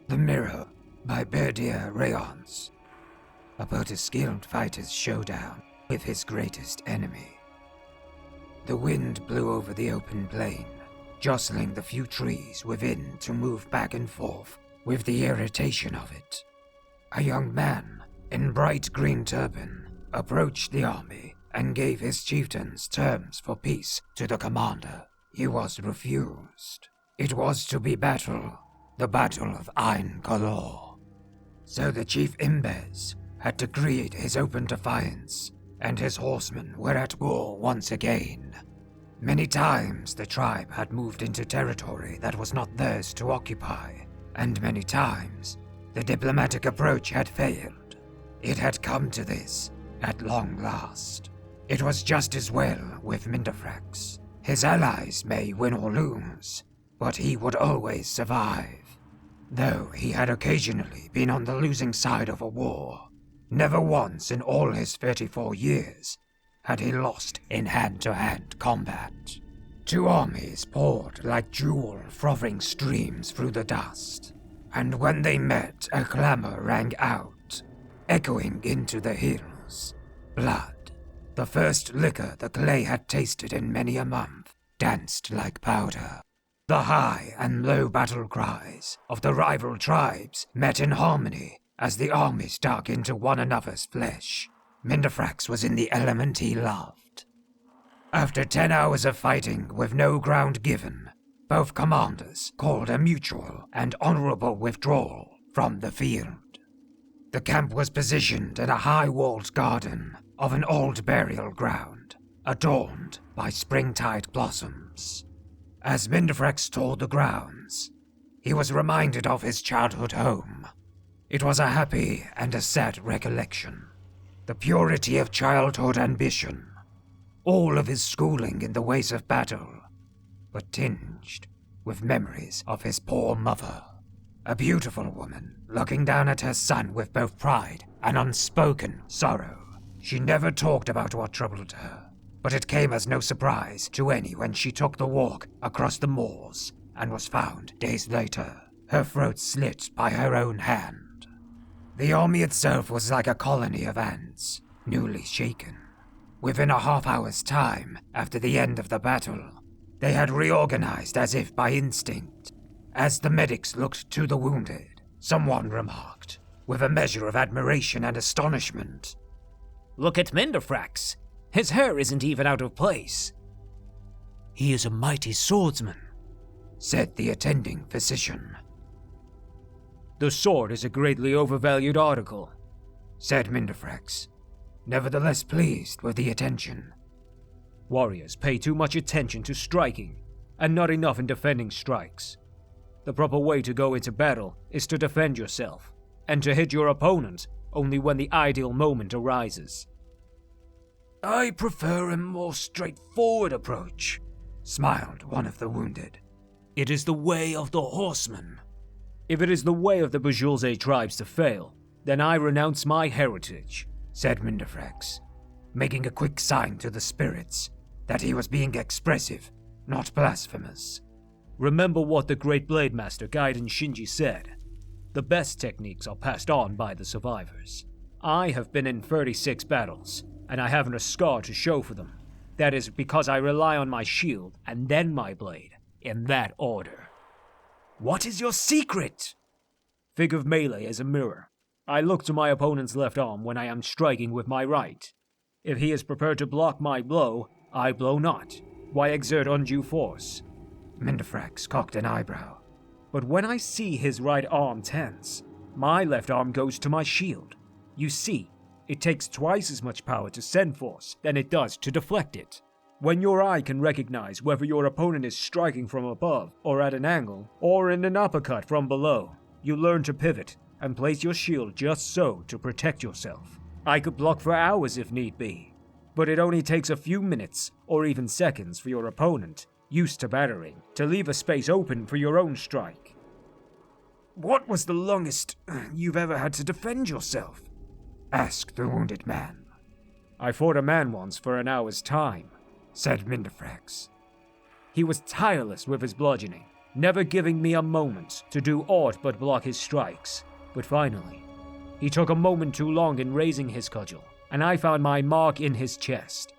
The Mirror by Berdier Rayons, about a skilled fighter's showdown with his greatest enemy. The wind blew over the open plain, jostling the few trees within to move back and forth with the irritation of it. A young man in bright green turban approached the army and gave his chieftains terms for peace to the commander. He was refused. It was to be battle, the Battle of Ain Kalor. So the chief Imbez had to create his open defiance, and his horsemen were at war once again. Many times the tribe had moved into territory that was not theirs to occupy, and many times the diplomatic approach had failed. It had come to this at long last. It was just as well with Minderfrax. His allies may win or lose, but he would always survive. Though he had occasionally been on the losing side of a war, never once in all his 34 years had he lost in hand-to-hand combat. Two armies poured like jewel frothing streams through the dust, and when they met, a clamor rang out, echoing into the hills. Blood, the first liquor the clay had tasted in many a month, danced like powder. The high and low battle cries of the rival tribes met in harmony as the armies dug into one another's flesh. Minderfrax was in the element he loved. After 10 hours of fighting with no ground given, both commanders called a mutual and honorable withdrawal from the field. The camp was positioned in a high-walled garden of an old burial ground, adorned by springtide blossoms. As Minderfrax toured the grounds, he was reminded of his childhood home. It was a happy and a sad recollection. The purity of childhood ambition, all of his schooling in the ways of battle, but tinged with memories of his poor mother. A beautiful woman, looking down at her son with both pride and unspoken sorrow. She never talked about what troubled her, but it came as no surprise to any when she took the walk across the moors and was found days later, her throat slit by her own hand. The army itself was like a colony of ants, newly shaken. Within a half-hour's time after the end of the battle, they had reorganized as if by instinct. As the medics looked to the wounded, someone remarked, with a measure of admiration and astonishment, "Look at Minderfrax. His hair isn't even out of place." "He is a mighty swordsman," said the attending physician. "The sword is a greatly overvalued article," said Minderfrax, nevertheless pleased with the attention. "Warriors pay too much attention to striking, and not enough in defending strikes. The proper way to go into battle is to defend yourself, and to hit your opponent only when the ideal moment arises." "I prefer a more straightforward approach," smiled one of the wounded. "It is the way of the horseman." "If it is the way of the Bajulze tribes to fail, then I renounce my heritage," said Minderfrax, making a quick sign to the spirits that he was being expressive, not blasphemous. "Remember what the great blade master Gaiden Shinji said. The best techniques are passed on by the survivors. I have been in 36 battles, and I haven't a scar to show for them. That is because I rely on my shield and then my blade, in that order." "What is your secret?" "Think of melee as a mirror. I look to my opponent's left arm when I am striking with my right. If he is prepared to block my blow, I blow not. Why exert undue force?" Minderfrax cocked an eyebrow. "But when I see his right arm tense, my left arm goes to my shield. You see, it takes twice as much power to send force than it does to deflect it. When your eye can recognize whether your opponent is striking from above or at an angle, or in an uppercut from below, you learn to pivot and place your shield just so to protect yourself. I could block for hours if need be, but it only takes a few minutes or even seconds for your opponent, used to battering, to leave a space open for your own strike." "What was the longest you've ever had to defend yourself?" asked the wounded man. "I fought a man once for an hour's time," said Minderfrax. "He was tireless with his bludgeoning, never giving me a moment to do aught but block his strikes. But finally, he took a moment too long in raising his cudgel, and I found my mark in his chest.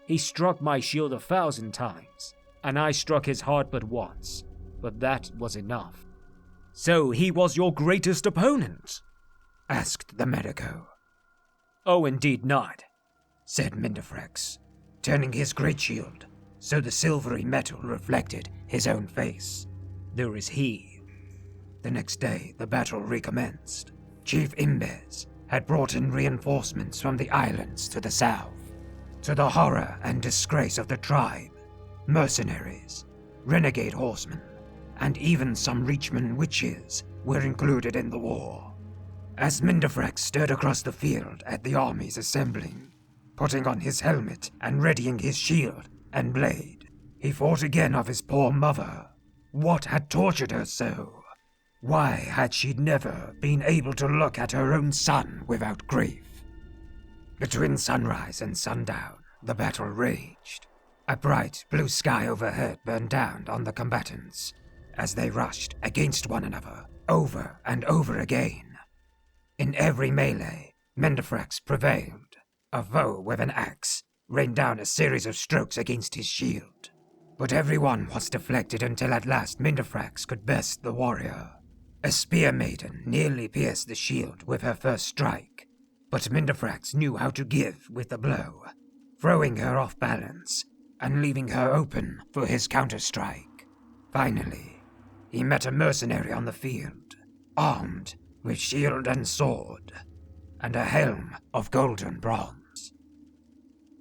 He struck my shield 1,000 times, and I struck his heart but once, but that was enough. So he was your greatest opponent? Asked the medico. Oh, indeed not, said Mindefrex, turning his great shield so the silvery metal reflected his own face. There is he. The next day, the battle recommenced. Chief Imbez had brought in reinforcements from the islands to the south. To the horror and disgrace of the tribe, mercenaries, renegade horsemen, and even some Reachman witches were included in the war. As Mindefrex stood across the field at the armies assembling, putting on his helmet and readying his shield and blade, he thought again of his poor mother. What had tortured her so? Why had she never been able to look at her own son without grief? Between sunrise and sundown, the battle raged. A bright blue sky overhead burned down on the combatants as they rushed against one another over and over again. In every melee, Mindefrex prevailed. A foe with an axe rained down a series of strokes against his shield. But every one was deflected until at last Mindefrex could best the warrior. A spear maiden nearly pierced the shield with her first strike, but Mindefrex knew how to give with the blow, throwing her off balance and leaving her open for his counter-strike. Finally, he met a mercenary on the field, armed with shield and sword, and a helm of golden bronze.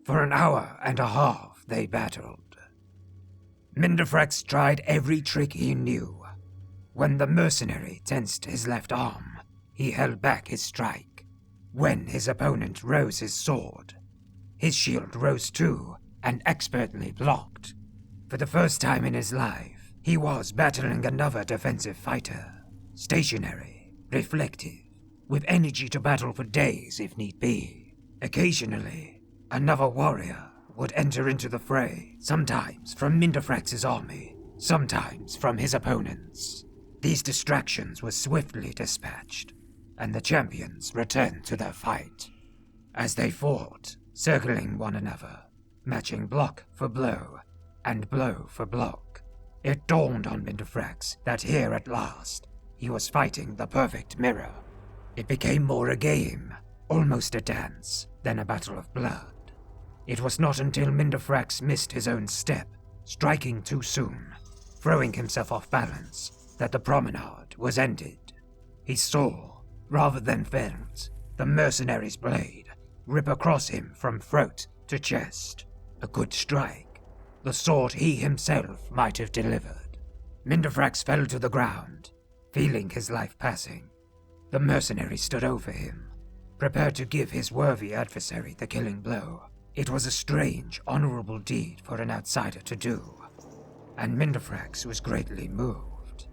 For an hour and a half they battled. Mindefrex tried every trick he knew. When the mercenary tensed his left arm, he held back his strike. When his opponent rose his sword, his shield rose too and expertly blocked. For the first time in his life, he was battling another defensive fighter, stationary, reflective, with energy to battle for days if need be. Occasionally, another warrior would enter into the fray, sometimes from Mindefrex's army, sometimes from his opponent's. These distractions were swiftly dispatched, and the champions returned to their fight. As they fought, circling one another, matching block for blow, and blow for block, it dawned on Mindefrex that here at last, he was fighting the perfect mirror. It became more a game, almost a dance, than a battle of blood. It was not until Mindefrex missed his own step, striking too soon, throwing himself off balance, that the promenade was ended. He saw, rather than felt, the mercenary's blade rip across him from throat to chest. A good strike, the sort he himself might have delivered. Mindefrex fell to the ground, feeling his life passing. The mercenary stood over him, prepared to give his worthy adversary the killing blow. It was a strange, honorable deed for an outsider to do, and Mindefrex was greatly moved.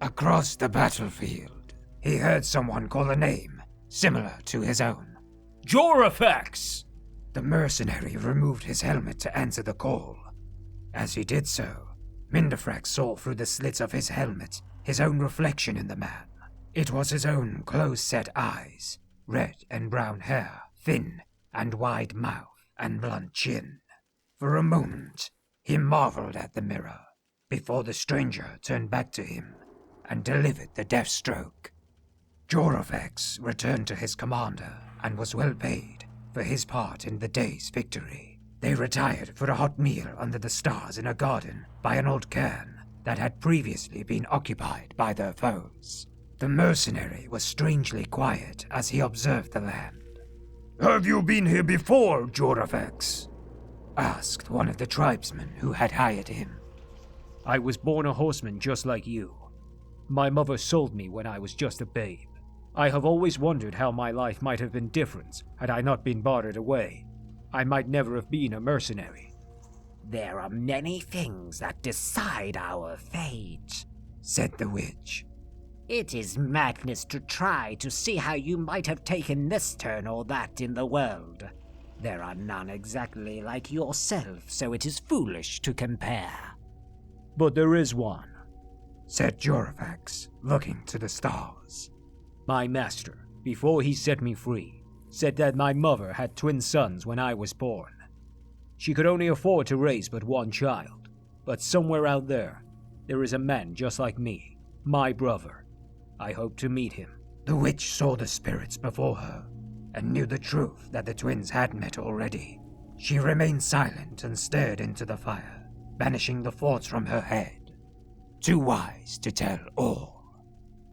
Across the battlefield, he heard someone call a name similar to his own. Jorafex! The mercenary removed his helmet to answer the call. As he did so, Mindefrex saw through the slits of his helmet his own reflection in the man. It was his own close-set eyes, red and brown hair, thin and wide mouth, and blunt chin. For a moment, he marveled at the mirror, before the stranger turned back to him and delivered the death stroke. Jorafex returned to his commander and was well paid for his part in the day's victory. They retired for a hot meal under the stars in a garden by an old cairn that had previously been occupied by their foes. The mercenary was strangely quiet as he observed the land. "Have you been here before, Jorafex?" asked one of the tribesmen who had hired him. I was born a horseman just like you. My mother sold me when I was just a babe. I have always wondered how my life might have been different had I not been bartered away. I might never have been a mercenary. There are many things that decide our fate, said the witch. It is madness to try to see how you might have taken this turn or that in the world. There are none exactly like yourself, so it is foolish to compare. But there is one. said Joravax, looking to the stars. My master, before he set me free, said that my mother had twin sons when I was born. She could only afford to raise but one child, but somewhere out there is a man just like me, my brother. I hope to meet him. The witch saw the spirits before her, and knew the truth that the twins had met already. She remained silent and stared into the fire, banishing the thoughts from her head. Too wise to tell all.